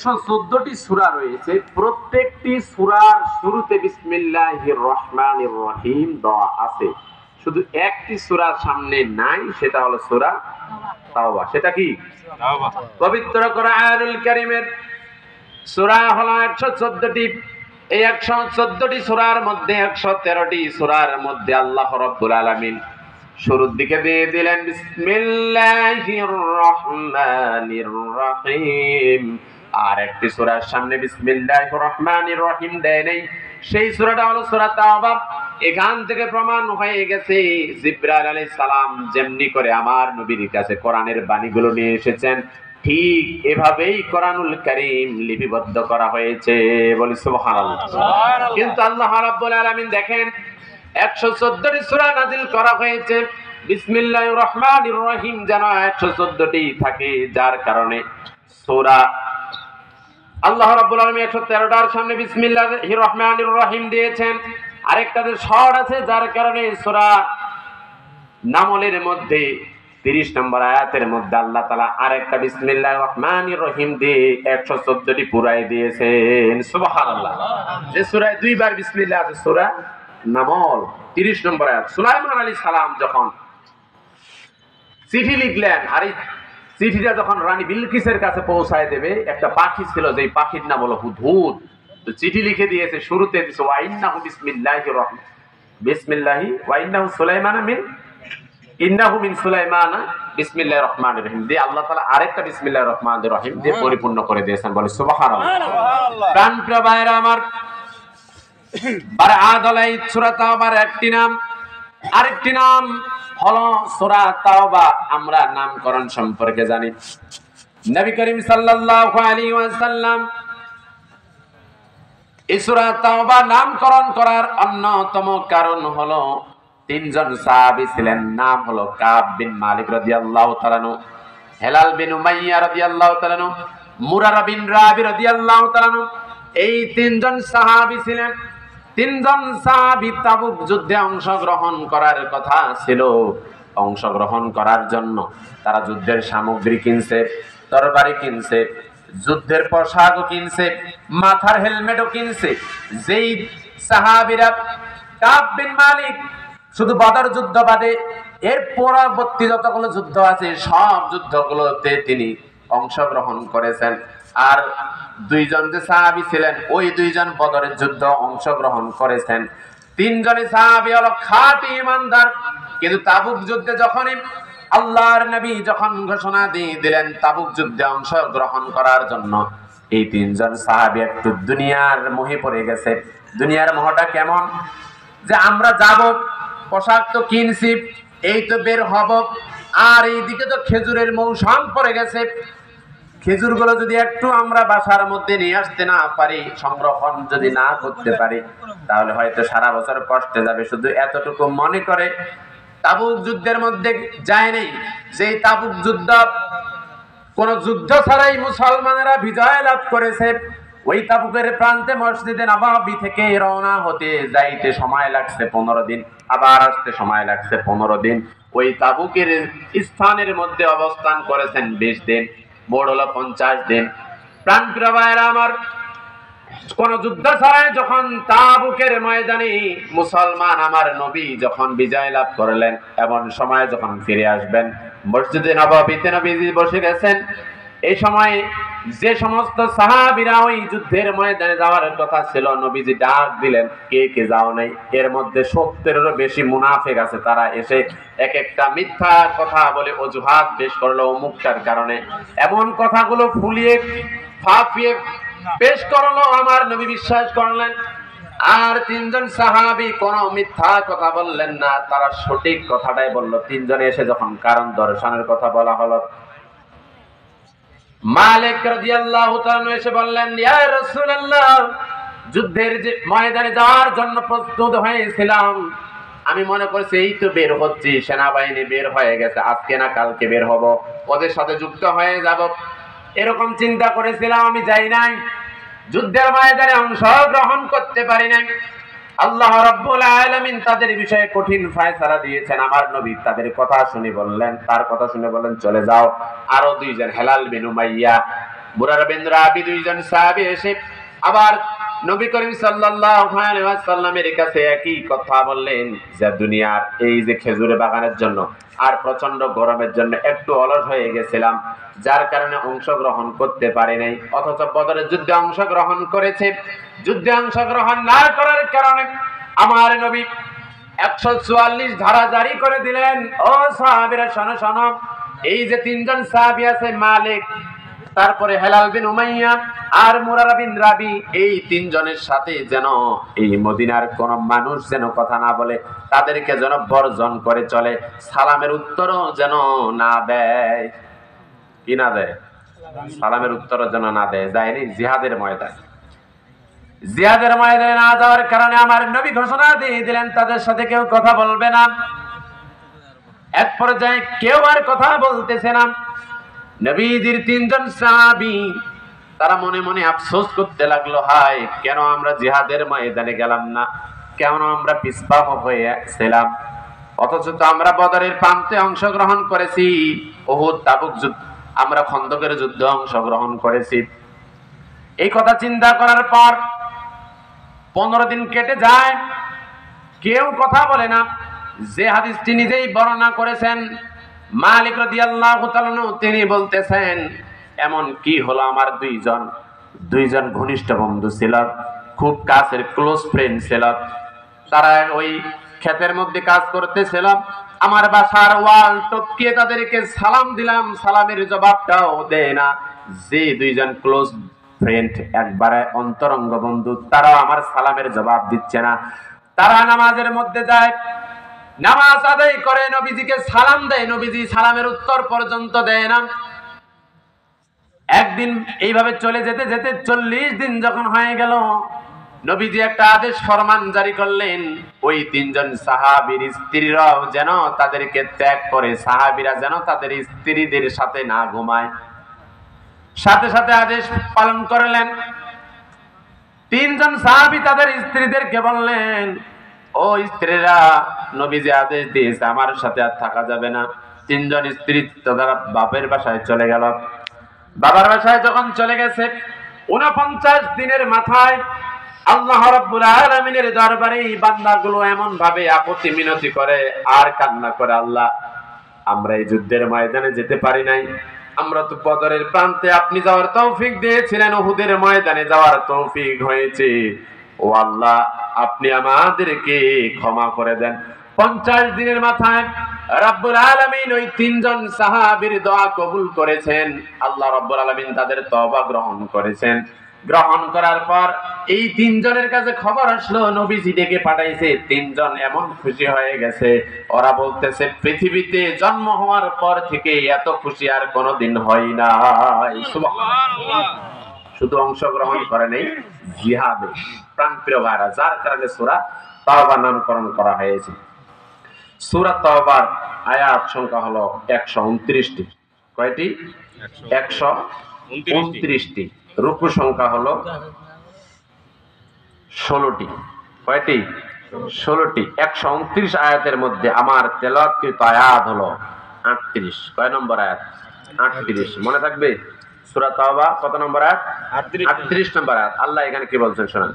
114টি সূরা রয়েছে, প্রত্যেকটি সূরার শুরুতে বিসমিল্লাহির রহমানির রহিম দেওয়া আছে। শুধু একটি সূরার সামনে নাই, সেটা হলো সূরা তাওবা। সেটা কি? তাওবা। পবিত্র কোরআনুল কারীমের সূরা হলো 114টি। এই 114টি সূরার মধ্যে 113টি সূরার মধ্যে আল্লাহ রাব্বুল আলামিন শুরুর দিকে দিয়ে দিলেন বিসমিল্লাহির রহমানির রহিম, আর একটি সূরার সামনে বিসমিল্লাহির রহমানির রহিম দেয় নেই। সেই সূরাটা হলো সূরা তাওবা। এখান থেকে প্রমাণ হয়ে গেছে জিবরাইল আলাইহিস সালাম যেমনি করে আমার নবীর কাছে কোরআনের বাণীগুলো নিয়ে এসেছেন, ঠিক এভাবেই কোরআনুল কারীম লিপিবদ্ধ করা হয়েছে। বলি সুবহানাল্লাহ। কিন্তু আল্লাহ রাব্বুল আলামিন দেখেন 114টি সূরা নাযিল করা হয়েছে, বিসমিল্লাহির রহমানির রহিম যেন 114টি থাকে, যার কারণে সূরা আল্লাহ রাব্বুল আলামিন 113টার সামনে বিসমিল্লাহির রহমানির রহিম দিয়েছেন। আরেকটাতে শর্ট আছে, যার কারণে সূরা নামলের মধ্যে 30 নম্বর আয়াতের মধ্যে আল্লাহ তাআলা আরেকটা বিসমিল্লাহির রহমানির রহিম দিয়ে 114টি পুরাই দিয়েছেন। সুবহানাল্লাহ। যে সূরায় দুইবার বিসমিল্লাহ আছে, সূরা নামল 30 নম্বর আয়াত। সুলাইমান আলাইহিস সালাম যখন চিঠি লিখলেন, আর এই চিঠিটা যখন রানী বিলকিসের কাছে পৌঁছায় দেবে, একটা পাখি ছিল, যেই পাখির নাম হলো হুদহুদ। তো চিঠি লিখে দিয়েছে, শুরুতে দিয়েছে ওয়া ইন্নাহু বিসমিল্লাহির রহমান বিসমিল্লাহি ওয়া ইন্নাহু সুলাইমান মিন ইন্নাহু মিন সুলাইমান বিসমিল্লাহির রহমানির রহিম দিয়ে আল্লাহ তাআলা আরেকটা বিসমিল্লাহির রহমানির রহিম দিয়ে পরিপূর্ণ করে দিয়েছেন। বলে সুবহানাল্লাহ। প্রাণপ্রিয় ভাইরা আমার, বারআত আলাইহিস সূরা তাওবার একটি নাম, আরেকটি নাম হলো সূরা তাওবা। আমরা নামকরণ সম্পর্কে জানি, নবী করিম সাল্লাল্লাহু আলাইহি ওয়াসাল্লাম এই সূরা তাওবা নামকরণ করার অন্যতম কারণ হলো তিনজন সাহাবী ছিলেন, নাম হলো কাব বিন মালিক রাদিয়াল্লাহু তাআলা আনহু, হেলাল বিন উমাইয়া রাদিয়াল্লাহু তাআলা আনহু, মুরারা বিন রাবি রাদিয়াল্লাহু তাআলা আনহু। এই তিনজন সাহাবী ছিলেন। তিনজন সাহাবী তাবুক যুদ্ধে অংশগ্রহণ করার কথা ছিল। অংশগ্রহণ করার জন্য তারা যুদ্ধের সামগ্রী কিনছে, তরবারি কিনছে, যুদ্ধের পোশাকও কিনছে, মাথার হেলমেটও কিনছে। যেই সাহাবীরা কাব বিন মালিক শুধু বদর যুদ্ধ বাদে এর পরবর্তী যতগুলো যুদ্ধ আছে সব যুদ্ধগুলোতে তিনি অংশগ্রহণ করেছেন। আর দুইজন যে সাহাবী ছিলেন, ওই দুইজন বদরের যুদ্ধ অংশগ্রহণ করেছেন। তিনজনই সাহাবী হলো খাঁটি ঈমানদার। কিন্তু তাবুক যুদ্ধে যখনই আল্লাহর নবী যখন ঘোষণা দিয়ে দিলেন তাবুক যুদ্ধে অংশগ্রহণ করার জন্য, এই তিনজন সাহাবী একটু দুনিয়ার মোহে পড়ে গেছে। দুনিয়ার মোহটা কেমন, যে আমরা যাব, পোশাক তো কিনছি, এই তো বের হব, আর এইদিকে তো খেজুরের মৌসুম পড়ে গেছে। খেজুরগুলো যদি একটু আমরা বাসার মধ্যে নিয়ে আসতে না পারি, সংরক্ষণ যদি না করতে পারি, তাহলে হয়তো সারা বছর কষ্টে যাবে। শুধু এতটুকু মনে করে তাবুক যুদ্ধের মধ্যে যায় নেই। যে তাবুক যুদ্ধ কোন যুদ্ধ ছাড়াই মুসলমানেরা বিজয় লাভ করেছে, ওই তাবুকের প্রান্তে মসজিদে নববী থেকে রওনা হতে যাইতে সময় লাগছে 15 দিন, আবার আসতে সময় লাগছে 15 দিন। ওই তাবুকের স্থানের মধ্যে অবস্থান করেছেন 20 দিন, মোট হলো 50 দিন। প্রাণপ্রিয় ভাইরা আমার, কোন যুদ্ধ ছাড়াই যখন তাবুকের ময়দানে মুসলমান আমার নবী যখন বিজয় লাভ করলেন, এমন সময় যখন ফিরে আসবেন, মসজিদে নববীতে নবীজি বসে গেছেন। এই সময় যে সমস্ত সাহাবীরা ওই যুদ্ধের ময়দানে যাওয়ার কথা ছিল, নবীজি ডাক দিলেন, কে কে যাও নাই? এর মধ্যে 70-এরও বেশি মুনাফিক আছে। তারা এসে এক একটা মিথ্যা কথা বলে অজুহাত পেশ করলো অমুকটার কারণে, এমন কথাগুলো ফুলিয়ে ফাঁপিয়ে পেশ করলো। আমার নবী বিশ্বাস করলেন। আর তিনজন সাহাবী কোনো মিথ্যা কথা বললেন না, তারা সঠিক কথাটাই বলল। তিনজনে এসে যখন কারণ দর্শনের কথা বলা হলো, মালিক রাদিয়াল্লাহু তাআলা এসে বললেন, ইয়া রাসূলুল্লাহ, যুদ্ধের যে ময়দানে যাওয়ার জন্য প্রস্তুত হয়েছিলাম, আমি মনে করছি এই তো বের হচ্ছি, সেনাবাহিনী বের হয়ে গেছে, আজকে না কালকে বের হব, ওদের সাথে যুক্ত হয়ে যাব, এরকম চিন্তা করেছিলাম। আমি যাই নাই, যুদ্ধের ময়দানে অংশগ্রহণ করতে পারি নাই। আল্লাহ রাব্বুল আলামিন তাদের বিষয়ে কঠিন ফয়সালা দিয়েছেন। আমার নবী তাদের কথা শুনে বললেন, তার কথা শুনে বললেন, চলে যাও। আরো দুইজন, হেলাল বিন উমাইয়া মুরারা বিন রাবি দুইজন সাহাবী এসে আবার নবী করিম সাল্লাল্লাহু আলাইহি ওয়াসাল্লামের কাছে একই কথা বললেন যে দুনিয়ার এই যে খেজুরের বাগানের জন্য আর প্রচন্ড গরমের জন্য একটু অলস হয়ে গেছিলাম, যার কারণে অংশগ্রহণ করতে পারি নাই, অথচ বদরের যুদ্ধে অংশগ্রহণ করেছে। যুদ্ধে অংশগ্রহণ না করার কারণে আমার নবী 144 ধারা জারি করে দিলেন। ও সাহাবীরা শোনো শোনো, এই যে তিনজন সাহাবী আছে, মালিক, তারপরে হেলাল বিন উমাইয়া আর মুরারা বিন রাবি, এই তিনজনের সাথে যেন এই মদিনার কোন মানুষ যেন কথা না বলে, তাদেরকে যেন বর্জন করে চলে, সালামের উত্তরও যেন না দেয়। কি না দেয়? সালামের উত্তরও যেন না দেয়। যায়নি জিহাদের ময়দানে। জিহাদের ময়দানে না যাওয়ার কারণে আমার নবী ঘোষণা দিয়ে দিলেন তাদের সাথে কেউ কথা বলবে না। এক পর্যায়ে কেউ আর কথা বলতেছে না। নবীজির তিনজন সাহাবী তারা মনে মনে আফসোস করতে লাগলো, হায় কেন আমরা জিহাদের ময়দানে গেলাম না, কেন আমরা পিছপা হয়ে ছিলাম, অথচ তো আমরা বদরের প্রান্তে অংশগ্রহণ করেছি, উহুদ তাবুক যুদ্ধ, আমরা খন্দকের যুদ্ধে অংশগ্রহণ করেছি। এই কথা চিন্তা করার পর 15 দিন কেটে যায়, কেউ কথা বলে না। যে হাদিসটি নিজেই বর্ণনা করেছেন মালিক রাদিয়াল্লাহু তাআলা তিনি বলতেছেন, এমন কি হলো, আমার দুইজন ঘনিষ্ঠ বন্ধু ছিল, খুব কাছের ক্লোজ ফ্রেন্ড ছিল, তারা ওই ক্ষেতের মধ্যে কাজ করতেছিল, আমার বাসার ওয়াল টপকিয়ে তাদেরকে সালাম দিলাম, সালামের জবাবটাও দেয় না। যে দুইজন ক্লোজ ফ্রেন্ড, একবারে অন্তরঙ্গ বন্ধু, তারাও আমার সালামের জবাব দিচ্ছে না। তারা নামাজের মধ্যে যায়, নামাজ আদায় করে নবীজিকে সালাম দেয়, নবীজি সালামের উত্তর পর্যন্ত দেয় না। একদিন এইভাবে চলে যেতে যেতে 40 দিন যখন হয়ে গেল, নবীজি একটা আদেশ ফরমান জারি করলেন, ওই তিনজন সাহাবীর স্ত্রীরাও যেন তাদেরকে ত্যাগ করে, সাহাবীরা যেন তাদের স্ত্রীদের সাথে না ঘুমায়। সাথে সাথে আদেশ পালন করলেন। তিনজন সাহাবী তাদের স্ত্রীদেরকে বললেন, ও স্ত্রীরা, নবীজি আদেশ দিয়েছে আমার সাথে আর থাকা যাবে না। তিনজন স্ত্রী তারা বাপের বাসায় চলে গেল। বাবার বাসায় যখন চলে গেছে, 49 দিনের মাথায় আল্লাহ রাব্বুল আলামিনের দরবারে এই বান্দাগুলো এমন ভাবে আপত্তি মিনতি করে আর কান্না করে, আল্লাহ আমরা এই যুদ্ধের ময়দানে যেতে পারি নাই, আমরা তো বদরের প্রান্তে আপনি যাওয়ার তৌফিক দিয়েছিলেন, উহুদের ময়দানে যাওয়ার তৌফিক হয়েছে, ও আল্লাহ আপনি আমাদেরকে ক্ষমা করে দেন। 50 দিনের মাথায় রব্বুল আলামিন ওই তিনজন সাহাবীর দোয়া কবুল করেছেন। আল্লাহ রব্বুল আলামিন তাদের তওবা গ্রহণ করেছেন। গ্রহণ করার পর এই তিনজনের কাছে খবর আসলো, নবীজি ডেকে পাঠাইছে। তিনজন এমন খুশি হয়ে গেছে, ওরা বলতেছে পৃথিবীতে জন্ম হওয়ার পর থেকে এত খুশি আর কোনোদিন হয় নাই। সুবহানাল্লাহ। শুধু অংশগ্রহণ করে নেই, জিহাদে প্রাণপ্রিয় ভাইরা, যার কারণে সূরা তাওবা নামকরণ করা হয়েছে। সূরা তাওবার আয়াত সংখ্যা হলো 129টি। কয়টি? 129টি। রুকু সংখ্যা হলো 16টি। কয়টি? 16টি। 129 আয়াতের মধ্যে আমার তেলাওয়াতকৃত আয়াত হলো 38। কয় নম্বর আয়াত? 38। মনে থাকবে? সূরা তাওবা কত নম্বর আয়াত? 38 নম্বর আয়াত। আল্লাহ এখানে কি বলছেন শুনুন।